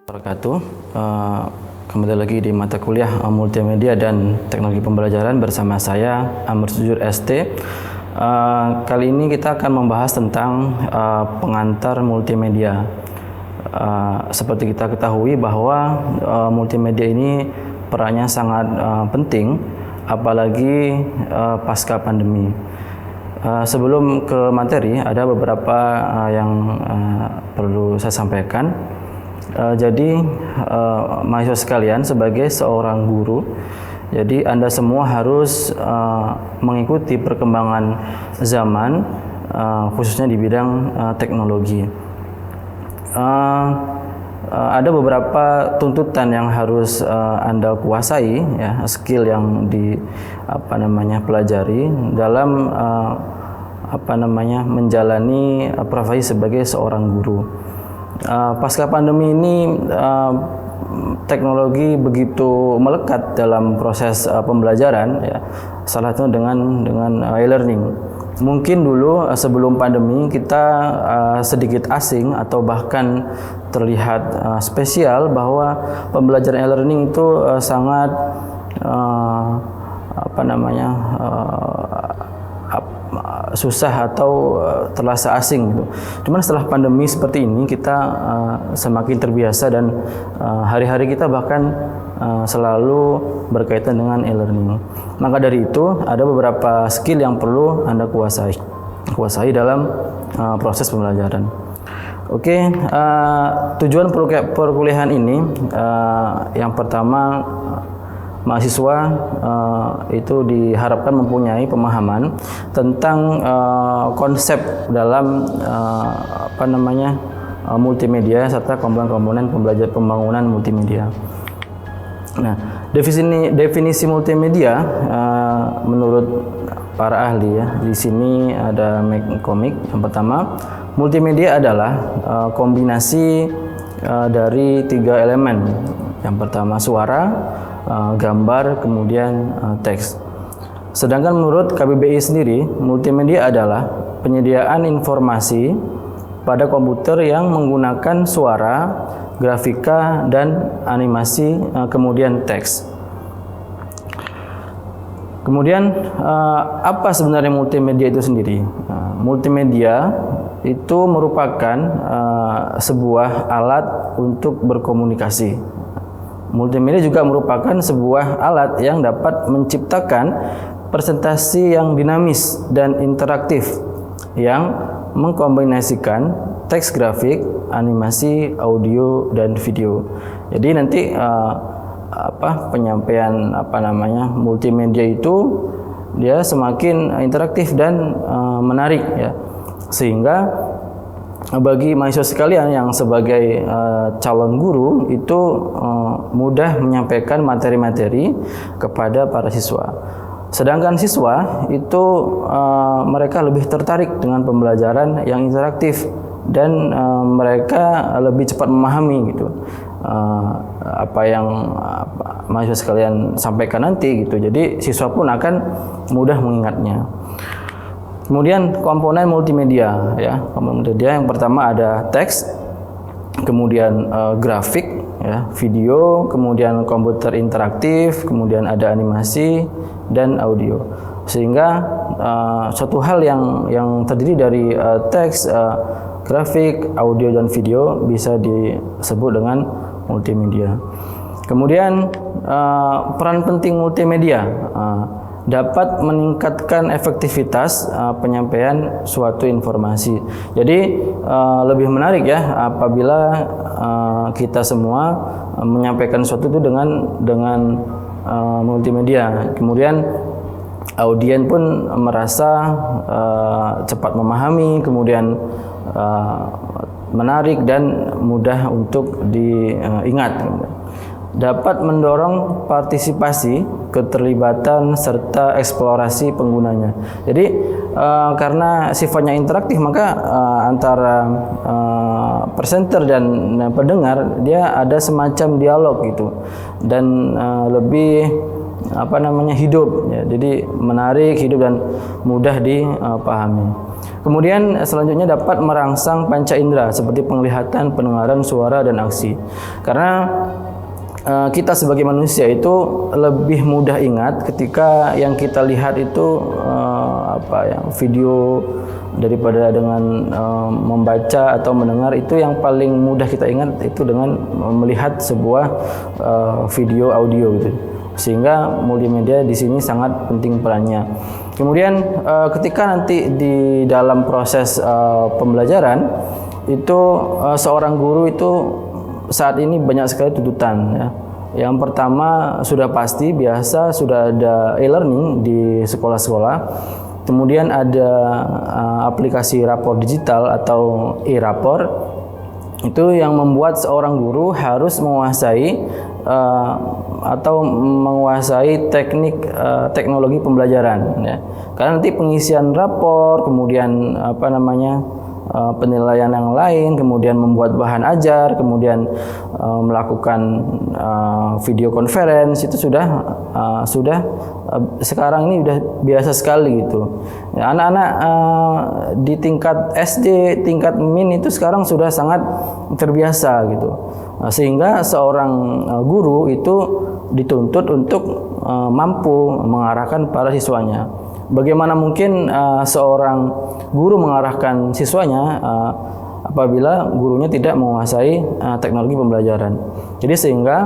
Wabarakatuh. Kembali lagi di mata kuliah Multimedia dan Teknologi Pembelajaran bersama saya Amr Sujud ST. Kali ini kita akan membahas tentang pengantar multimedia. Seperti kita ketahui bahwa multimedia ini perannya sangat penting, apalagi pasca pandemi. Sebelum ke materi, ada beberapa yang perlu saya sampaikan. Jadi mahasiswa sekalian, sebagai seorang guru, jadi Anda semua harus mengikuti perkembangan zaman, khususnya di bidang teknologi. Ada beberapa tuntutan yang harus Anda kuasai, ya, skill yang pelajari dalam menjalani profesi sebagai seorang guru. Pasca pandemi ini teknologi begitu melekat dalam proses pembelajaran, ya, salah satu dengan e-learning. Mungkin dulu sebelum pandemi kita sedikit asing atau bahkan terlihat spesial bahwa pembelajaran e-learning itu sangat susah atau terasa asing gitu. Cuman setelah pandemi seperti ini kita semakin terbiasa dan hari-hari kita bahkan selalu berkaitan dengan e-learning. Maka dari itu ada beberapa skill yang perlu Anda kuasai dalam proses pembelajaran. Oke, tujuan perkuliahan ini yang pertama, mahasiswa itu diharapkan mempunyai pemahaman tentang konsep dalam multimedia serta komponen-komponen pembangunan multimedia. Nah, definisi multimedia menurut para ahli, ya, di sini ada komik. Yang pertama, multimedia adalah kombinasi dari 3 elemen. Yang pertama suara, gambar, kemudian teks. Sedangkan menurut KBBI sendiri, multimedia adalah penyediaan informasi pada komputer yang menggunakan suara, grafika, dan animasi, kemudian teks. Kemudian apa sebenarnya multimedia itu sendiri? Multimedia itu merupakan sebuah alat untuk berkomunikasi. Multimedia juga merupakan sebuah alat yang dapat menciptakan presentasi yang dinamis dan interaktif yang mengkombinasikan teks, grafik, animasi, audio, dan video. Jadi nanti penyampaian multimedia itu dia semakin interaktif dan menarik, ya, sehingga bagi mahasiswa sekalian yang sebagai calon guru itu mudah menyampaikan materi-materi kepada para siswa. Sedangkan siswa itu mereka lebih tertarik dengan pembelajaran yang interaktif dan mereka lebih cepat memahami gitu apa yang mahasiswa sekalian sampaikan nanti gitu. Jadi siswa pun akan mudah mengingatnya. Kemudian komponen multimedia, ya. Komponen multimedia yang pertama ada teks, kemudian grafik, ya, video, kemudian komputer interaktif, kemudian ada animasi dan audio. Sehingga suatu hal yang terdiri dari teks, grafik, audio, dan video bisa disebut dengan multimedia. Kemudian peran penting multimedia dapat meningkatkan efektivitas penyampaian suatu informasi. Jadi lebih menarik, ya, apabila kita semua menyampaikan sesuatu itu dengan multimedia. Kemudian audien pun merasa cepat memahami, kemudian menarik dan mudah untuk diingat. Dapat mendorong partisipasi, keterlibatan, serta eksplorasi penggunanya. Jadi karena sifatnya interaktif, maka antara presenter dan pendengar dia ada semacam dialog gitu, dan lebih hidup, ya. Jadi menarik, hidup, dan mudah dipahami. Kemudian selanjutnya dapat merangsang panca indera seperti penglihatan, pendengaran, suara, dan aksi. Karena kita sebagai manusia itu lebih mudah ingat ketika yang kita lihat itu video daripada dengan membaca atau mendengar. Itu yang paling mudah kita ingat itu dengan melihat sebuah video audio gitu. Sehingga multimedia di sini sangat penting perannya. Kemudian ketika nanti di dalam proses pembelajaran itu seorang guru itu saat ini banyak sekali tuntutan ya. Yang pertama sudah pasti biasa sudah ada e-learning di sekolah-sekolah. Kemudian ada aplikasi rapor digital atau e-rapor. Itu yang membuat seorang guru harus menguasai atau menguasai teknologi pembelajaran ya. Karena nanti pengisian rapor, kemudian penilaian yang lain, kemudian membuat bahan ajar, kemudian melakukan video conference itu sudah sekarang ini sudah biasa sekali gitu. Ya, anak-anak di tingkat SD, tingkat min itu sekarang sudah sangat terbiasa gitu. Sehingga seorang guru itu dituntut untuk mampu mengarahkan para siswanya. Bagaimana mungkin seorang guru mengarahkan siswanya apabila gurunya tidak menguasai teknologi pembelajaran. Jadi sehingga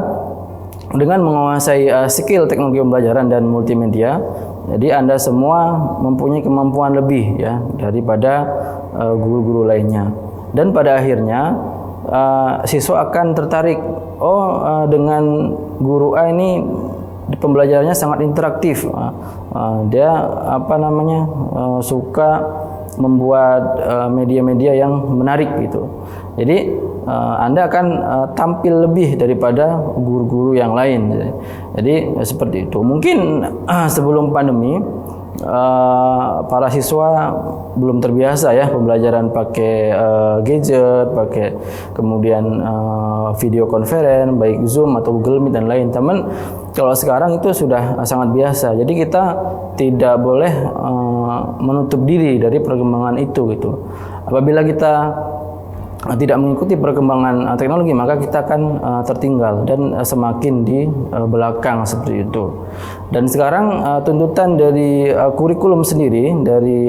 dengan menguasai skill teknologi pembelajaran dan multimedia, jadi Anda semua mempunyai kemampuan lebih ya daripada guru-guru lainnya. Dan pada akhirnya siswa akan tertarik, dengan guru A ini pembelajarannya sangat interaktif. Dia suka membuat media-media yang menarik gitu. Jadi Anda akan tampil lebih daripada guru-guru yang lain. Jadi seperti itu. Mungkin sebelum pandemi para siswa belum terbiasa ya pembelajaran pakai gadget, pakai kemudian video conference baik Zoom atau Google Meet dan lain. Teman, kalau sekarang itu sudah sangat biasa. Jadi kita tidak boleh menutup diri dari perkembangan itu gitu. Apabila kita tidak mengikuti perkembangan teknologi, maka kita akan tertinggal dan semakin di belakang seperti itu. Dan sekarang tuntutan dari kurikulum sendiri dari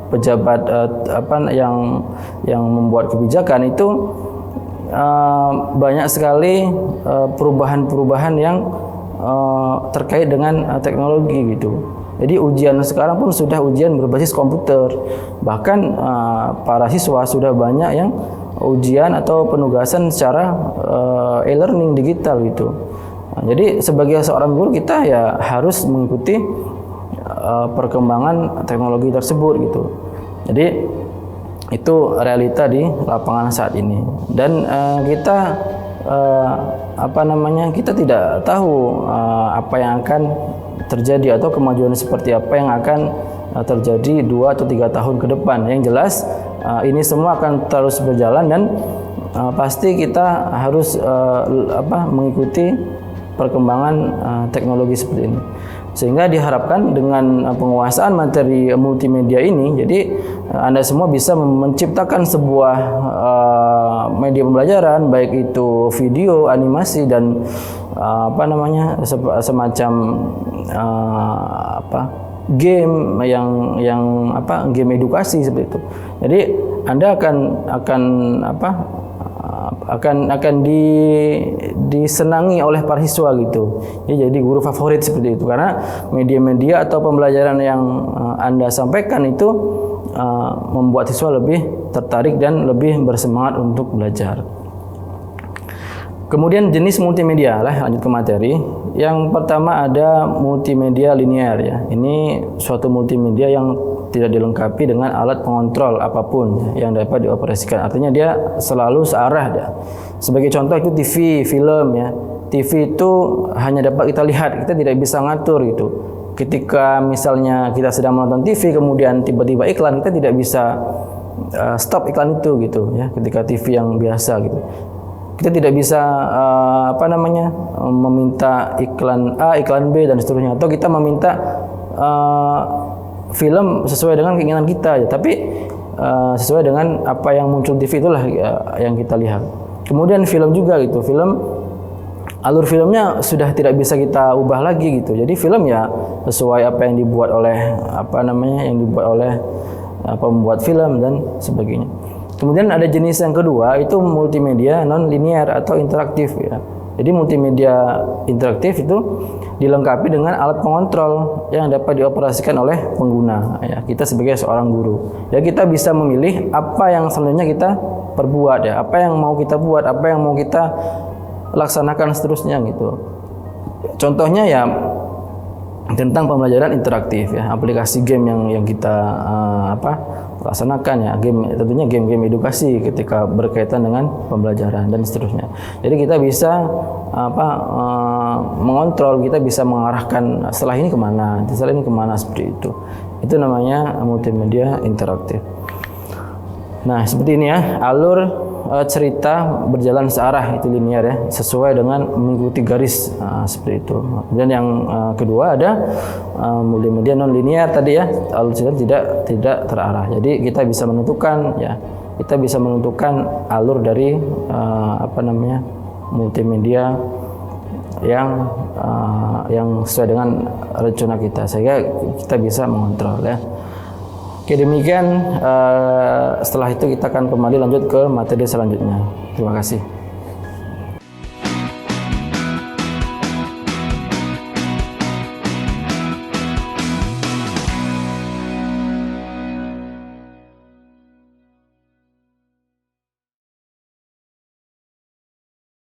pejabat yang membuat kebijakan itu banyak sekali perubahan-perubahan yang terkait dengan teknologi gitu. Jadi ujian sekarang pun sudah ujian berbasis komputer. Bahkan para siswa sudah banyak yang ujian atau penugasan secara e-learning digital gitu. Jadi sebagai seorang guru kita ya harus mengikuti perkembangan teknologi tersebut gitu. Jadi itu realita di lapangan saat ini. Dan kita kita tidak tahu apa yang akan terjadi atau kemajuan seperti apa yang akan terjadi 2 atau 3 tahun ke depan. Yang jelas ini semua akan terus berjalan dan pasti kita harus mengikuti perkembangan teknologi seperti ini. Sehingga diharapkan dengan penguasaan materi multimedia ini, jadi Anda semua bisa menciptakan sebuah media pembelajaran, baik itu video, animasi dan semacam game game edukasi seperti itu. Jadi Anda akan disenangi oleh para siswa gitu. Jadi guru favorit seperti itu karena media-media atau pembelajaran yang Anda sampaikan itu membuat siswa lebih tertarik dan lebih bersemangat untuk belajar. Kemudian jenis multimedia lanjut ke materi. Yang pertama ada multimedia linear ya. Ini suatu multimedia yang tidak dilengkapi dengan alat pengontrol apapun yang dapat dioperasikan. Artinya dia selalu searah dia. Sebagai contoh itu TV, film ya. TV itu hanya dapat kita lihat, kita tidak bisa ngatur gitu. Ketika misalnya kita sedang menonton TV kemudian tiba-tiba iklan, kita tidak bisa stop iklan itu gitu ya. Ketika TV yang biasa gitu. Kita tidak bisa meminta iklan A, iklan B dan seterusnya, atau kita meminta film sesuai dengan keinginan kita ya, tapi sesuai dengan apa yang muncul TV itulah yang kita lihat. Kemudian film juga gitu, alur filmnya sudah tidak bisa kita ubah lagi gitu. Jadi film ya sesuai apa yang dibuat oleh pembuat film dan sebagainya. Kemudian ada jenis yang kedua, itu multimedia non linear atau interaktif ya. Jadi multimedia interaktif itu dilengkapi dengan alat pengontrol yang dapat dioperasikan oleh pengguna ya. Kita sebagai seorang guru ya, kita bisa memilih apa yang selanjutnya kita perbuat ya, apa yang mau kita buat, apa yang mau kita laksanakan seterusnya gitu. Contohnya ya tentang pembelajaran interaktif ya, aplikasi game yang kita laksanakan ya, tentunya game-game edukasi ketika berkaitan dengan pembelajaran dan seterusnya. Jadi kita bisa mengontrol, kita bisa mengarahkan setelah ini kemana, seperti itu. Itu namanya multimedia interaktif. Nah seperti ini ya, alur cerita berjalan searah, itu linear ya, sesuai dengan mengikuti garis seperti itu. Dan yang kedua ada multimedia non linear tadi ya, alur cerita tidak terarah. Jadi kita bisa menentukan ya, alur dari multimedia yang sesuai dengan rencana kita, sehingga kita bisa mengontrol ya. Oke, demikian. Setelah itu kita akan kembali lanjut ke materi selanjutnya. Terima kasih.